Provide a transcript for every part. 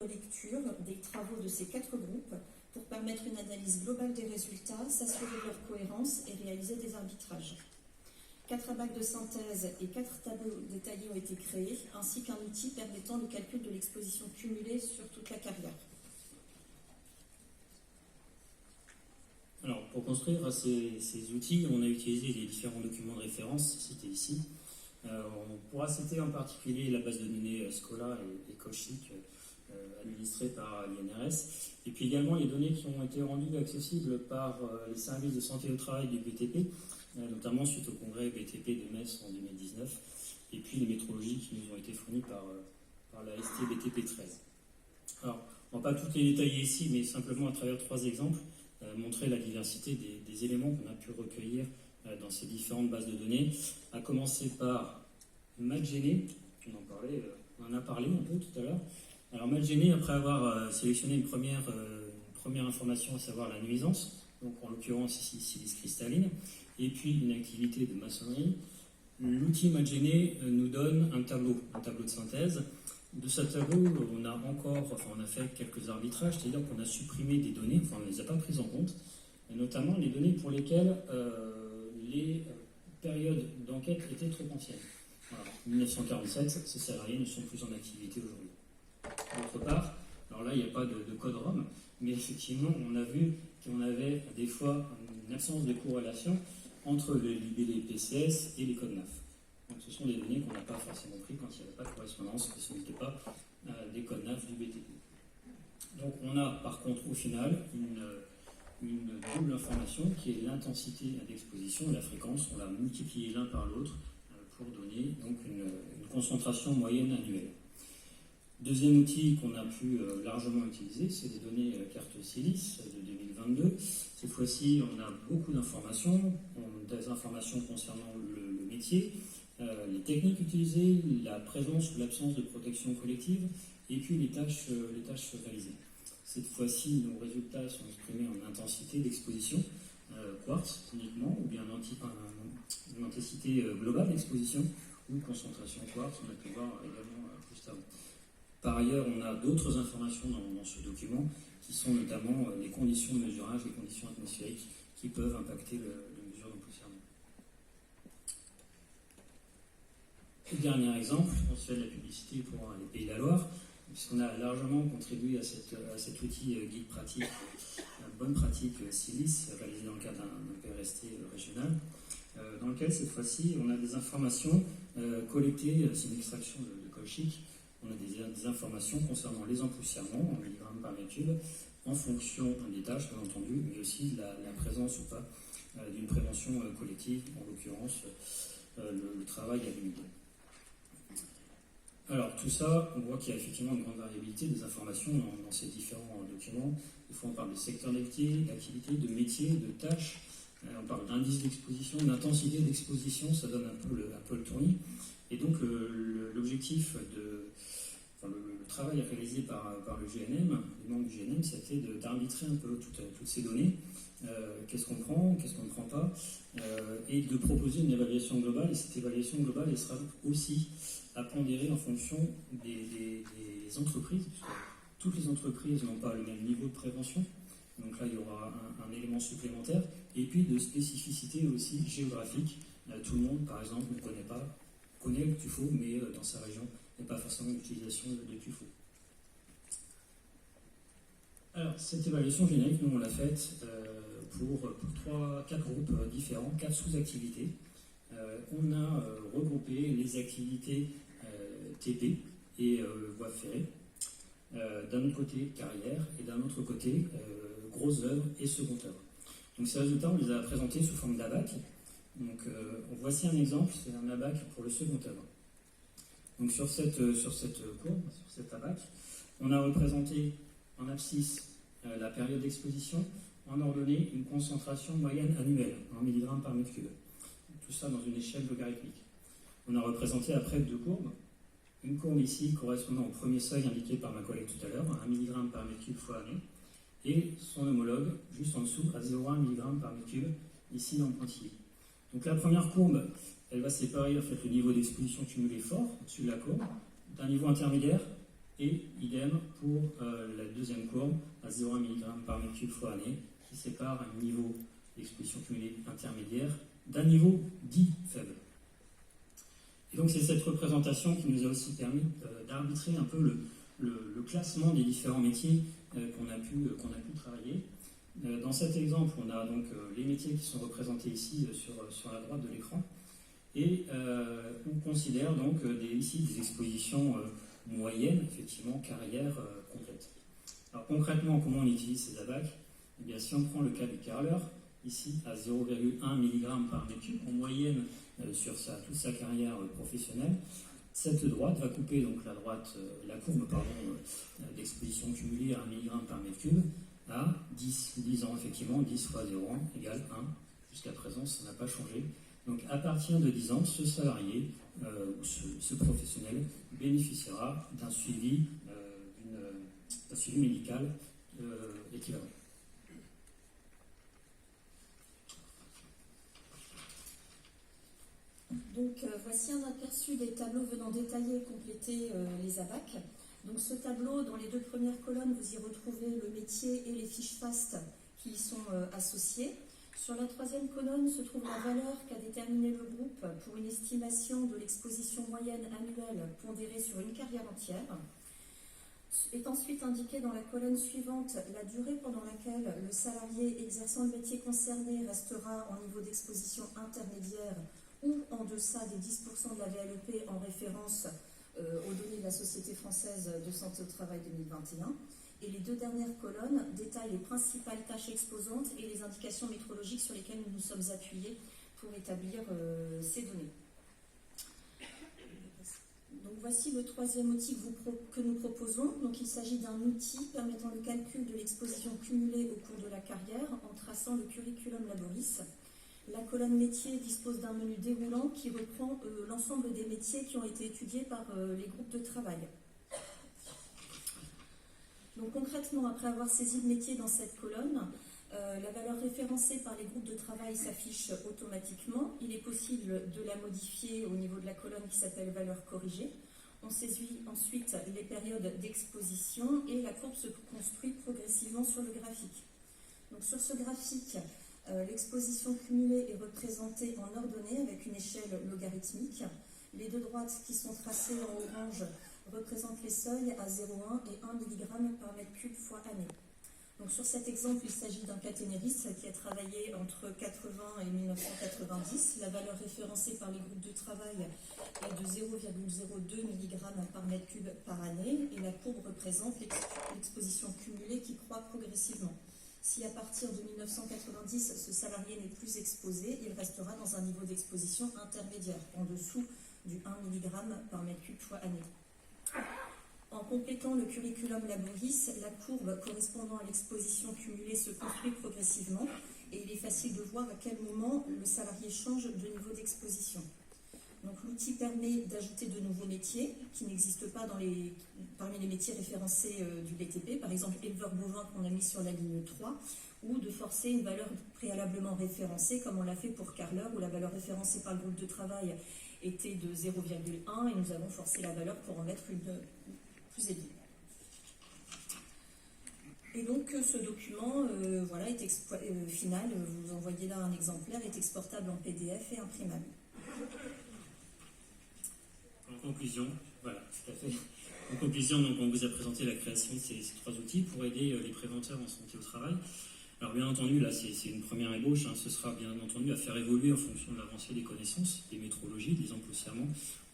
lecture des travaux de ces 4 groupes pour permettre une analyse globale des résultats, s'assurer de leur cohérence et réaliser des arbitrages. 4 abacs de synthèse et 4 tableaux détaillés ont été créés, ainsi qu'un outil permettant le calcul de l'exposition cumulée sur toute la carrière. Alors, pour construire ces outils, on a utilisé les différents documents de référence cités ici. On pourra citer en particulier la base de données Schola et Cauchy, administrée par l'INRS, et puis également les données qui ont été rendues accessibles par les services de santé au travail du BTP, notamment suite au congrès BTP de Metz en 2019, et puis les métrologies qui nous ont été fournies par la ST BTP 13. Alors, on ne va pas toutes les détailler ici, mais simplement à travers 3 exemples, montrer la diversité des éléments qu'on a pu recueillir dans ces différentes bases de données, à commencer par MatGene, on en a parlé un peu tout à l'heure. Alors MatGene, après avoir sélectionné une première information, à savoir la nuisance, donc en l'occurrence ici silice cristalline, et puis une activité de maçonnerie, l'outil MatGene nous donne un tableau de synthèse. De ce tableau, on a fait quelques arbitrages, c'est-à-dire qu'on a supprimé des données, on ne les a pas prises en compte, notamment les données pour lesquelles les périodes d'enquête étaient trop anciennes. Voilà. 1947, ces salariés ne sont plus en activité aujourd'hui. D'autre part, alors là, il n'y a pas de code ROM, mais effectivement, on a vu qu'on avait des fois une absence de corrélation entre le libellé PCS et les codes NAF. Donc ce sont des données qu'on n'a pas forcément prises quand il n'y avait pas de correspondance, que ce n'était pas des codes NAF du BTP. Donc on a par contre au final une double information qui est l'intensité d'exposition et la fréquence. On l'a multiplié l'un par l'autre pour donner donc une concentration moyenne annuelle. Deuxième outil qu'on a pu largement utiliser, c'est des données carte silice de 2022. Cette fois-ci, on a beaucoup d'informations, des informations concernant le métier, les techniques utilisées, la présence ou l'absence de protection collective, et puis les tâches réalisées. Cette fois-ci, nos résultats sont exprimés en intensité d'exposition, quartz uniquement, ou bien une intensité globale d'exposition, ou concentration quartz, on a pu voir également juste avant. Par ailleurs, on a d'autres informations dans ce document, qui sont notamment les conditions de mesurage, les conditions atmosphériques, qui peuvent impacter les mesures d'empoussièrement. Et dernier exemple, on se fait de la publicité pour les Pays de la Loire, puisqu'on a largement contribué à cet outil guide pratique, bonne pratique silice, réalisé dans le cadre d'un PRST régional, dans lequel cette fois-ci on a des informations collectées, c'est une extraction de Cauchy, on a des informations concernant les empoussièrements en milligrammes par mètre cube, en fonction des tâches bien entendu, mais aussi la présence ou pas d'une prévention collective, en l'occurrence le travail à l'humidité. Alors tout ça, on voit qu'il y a effectivement une grande variabilité des informations dans ces différents documents. Des fois on parle de secteur d'activité, de métier, de tâches, on parle d'indice d'exposition, d'intensité d'exposition, ça donne un peu le tournis. Et donc l'objectif le travail réalisé par le GNM, les membres du GNM, c'était d'arbitrer un peu toutes ces données, qu'est-ce qu'on prend, qu'est-ce qu'on ne prend pas, et de proposer une évaluation globale. Et cette évaluation globale, elle sera aussi à pondérer en fonction des entreprises, puisque toutes les entreprises n'ont pas le même niveau de prévention, donc là il y aura un élément supplémentaire, et puis de spécificité aussi géographique. Tout le monde, par exemple, connaît le TUFO, mais dans sa région, il n'y a pas forcément d'utilisation de TUFO. Alors, cette évaluation générique, nous on l'a faite pour 4 groupes différents, 4 sous-activités. On a regroupé les activités TP et voies ferrées, d'un autre côté carrière et d'un autre côté grosses œuvres et second œuvre. Donc ces résultats, on les a présentés sous forme d'ABAC. Donc voici un exemple, c'est un ABAC pour le second œuvre. Donc sur cette courbe, sur cette ABAC, on a représenté en abscisse la période d'exposition, en ordonnée une concentration moyenne annuelle en milligrammes par mètre cube. Tout ça dans une échelle logarithmique. On a représenté après 2 courbes. Une courbe ici correspondant au premier seuil indiqué par ma collègue tout à l'heure, 1 mg par mètre cube fois année, et son homologue juste en dessous à 0,1 mg par mètre cube, ici dans le pointillé. Donc la première courbe, elle va séparer en fait le niveau d'exposition cumulé fort, au-dessus de la courbe, d'un niveau intermédiaire Et idem pour la deuxième courbe, à 0,1 mg par mètre cube fois année, qui sépare un niveau d'exposition cumulée intermédiaire d'un niveau dit faible. Et donc c'est cette représentation qui nous a aussi permis d'arbitrer un peu le classement des différents métiers qu'on a pu travailler. Dans cet exemple, on a donc les métiers qui sont représentés ici sur la droite de l'écran, et on considère donc ici des expositions moyennes, effectivement, carrière complète. Alors concrètement, comment on utilise ces ABAC? Eh bien, si on prend le cas du carreleur, ici à 0,1 mg par mètre cube, en moyenne sur toute sa carrière professionnelle, cette droite va couper donc la courbe d'exposition cumulée à 1 mg par mètre cube à 10 ans, effectivement, 10 fois 0,1 égale 1. Jusqu'à présent, ça n'a pas changé. Donc à partir de 10 ans, ce salarié ou ce professionnel bénéficiera d'un suivi médical équivalent. Donc voici un aperçu des tableaux venant détailler et compléter les ABAC. Donc ce tableau, dans les deux premières colonnes, vous y retrouvez le métier et les fiches FAST qui y sont associées. Sur la troisième colonne se trouve la valeur qu'a déterminée le groupe pour une estimation de l'exposition moyenne annuelle pondérée sur une carrière entière. Est ensuite indiquée dans la colonne suivante la durée pendant laquelle le salarié exerçant le métier concerné restera en niveau d'exposition intermédiaire ou en deçà des 10% de la VLEP en référence aux données de la Société française de santé au travail 2021. Et les deux dernières colonnes détaillent les principales tâches exposantes et les indications métrologiques sur lesquelles nous nous sommes appuyés pour établir ces données. Donc voici le troisième outil que nous proposons. Donc il s'agit d'un outil permettant le calcul de l'exposition cumulée au cours de la carrière en traçant le curriculum laboris. La colonne métier dispose d'un menu déroulant qui reprend l'ensemble des métiers qui ont été étudiés par les groupes de travail. Donc concrètement, après avoir saisi le métier dans cette colonne, la valeur référencée par les groupes de travail s'affiche automatiquement. Il est possible de la modifier au niveau de la colonne qui s'appelle valeur corrigée. On saisit ensuite les périodes d'exposition et la courbe se construit progressivement sur le graphique. Donc sur ce graphique, l'exposition cumulée est représentée en ordonnée avec une échelle logarithmique. Les deux droites qui sont tracées en orange représentent les seuils à 0,1 et 1 mg par mètre cube fois année. Donc sur cet exemple, il s'agit d'un caténériste qui a travaillé entre 80 et 1990. La valeur référencée par les groupes de travail est de 0,02 mg par mètre cube par année et la courbe représente l'exposition cumulée qui croît progressivement. Si à partir de 1990, ce salarié n'est plus exposé, il restera dans un niveau d'exposition intermédiaire, en dessous du 1 mg par mètre cube fois année. En complétant le curriculum laboris, la courbe correspondant à l'exposition cumulée se construit progressivement et il est facile de voir à quel moment le salarié change de niveau d'exposition. Donc l'outil permet d'ajouter de nouveaux métiers qui n'existent pas parmi les métiers référencés du BTP, par exemple éleveur bovin qu'on a mis sur la ligne 3, ou de forcer une valeur préalablement référencée comme on l'a fait pour carreleur où la valeur référencée par le groupe de travail était de 0,1 et nous avons forcé la valeur pour en mettre une plus élevée. Et donc ce document est final, vous envoyez là un exemplaire, est exportable en PDF et imprimable. En conclusion, voilà, tout à fait. En conclusion, donc, on vous a présenté la création de ces trois outils pour aider les préventeurs en santé au travail. Alors bien entendu, là c'est une première ébauche, ce sera bien entendu à faire évoluer en fonction de l'avancée des connaissances, des métrologies, des emplois.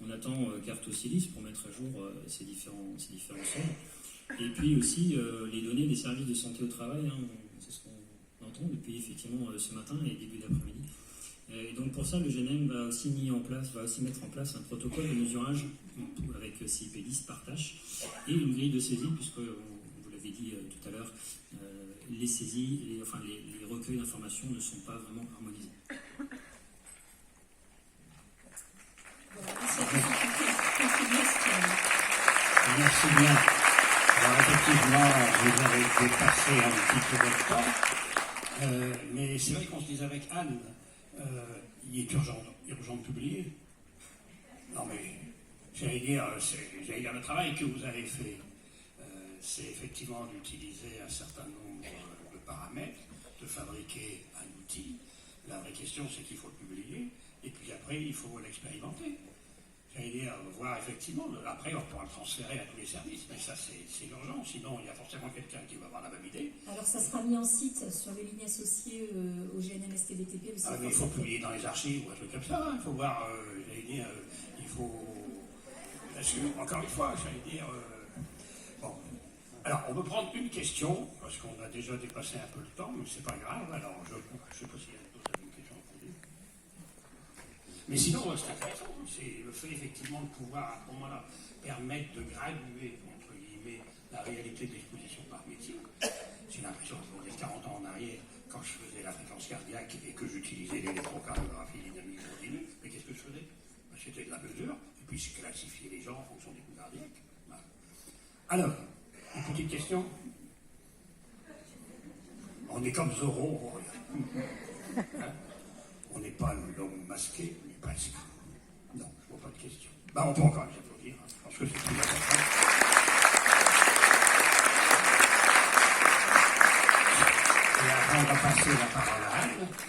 On attend Cartosilis pour mettre à jour ces différents soldes. Et puis aussi les données des services de santé au travail, c'est ce qu'on entend depuis effectivement ce matin et début d'après-midi. Et donc pour ça, le GNM va aussi mettre en place un protocole de mesurage avec CIP10 par tâche et une grille de saisie, puisque vous l'avez dit tout à l'heure, les saisies, les recueils d'informations ne sont pas vraiment harmonisés. Merci bien. Alors effectivement, vous avez dépassé un petit peu votre temps, mais c'est vrai qu'on se disait avec Anne, il est urgent de publier. Non mais, j'allais dire le travail que vous avez fait c'est effectivement d'utiliser un certain nombre de paramètres, de fabriquer un outil. La vraie question, c'est qu'il faut le publier, et puis après, il faut l'expérimenter. J'allais dire, voir effectivement, après, on pourra le transférer à tous les services, mais ça, c'est urgent, sinon, il y a forcément quelqu'un qui va avoir la même idée. Alors, ça sera mis en site sur les lignes associées au GNMSTBTP. Mais il faut publier dans les archives ou un truc comme ça, il faut voir, j'allais dire, il faut... Parce que, encore une fois, j'allais dire... Bon. Alors, on peut prendre une question, parce qu'on a déjà dépassé un peu le temps, mais c'est pas grave. Alors, je ne sais pas s'il y a d'autres questions à poser. Mais sinon, c'est intéressant. C'est le fait, effectivement, de pouvoir, à ce moment-là, permettre de graduer, entre guillemets, la réalité de l'exposition par métier. J'ai l'impression que, pour les 40 ans en arrière, quand je faisais la fréquence cardiaque et que j'utilisais l'électrocardiographie dynamique continue, mais qu'est-ce que je faisais? C'était de la mesure, et puis je classifiais les gens en fonction des coups cardiaques. Voilà. Alors, une petite question? On est comme Zorro, hein? On n'est pas l'homme masqué, mais presque. Non, je ne vois pas de question. On peut encore les applaudir, hein. Je pense que c'est plus important. Et après, on va passer la parole à Anne.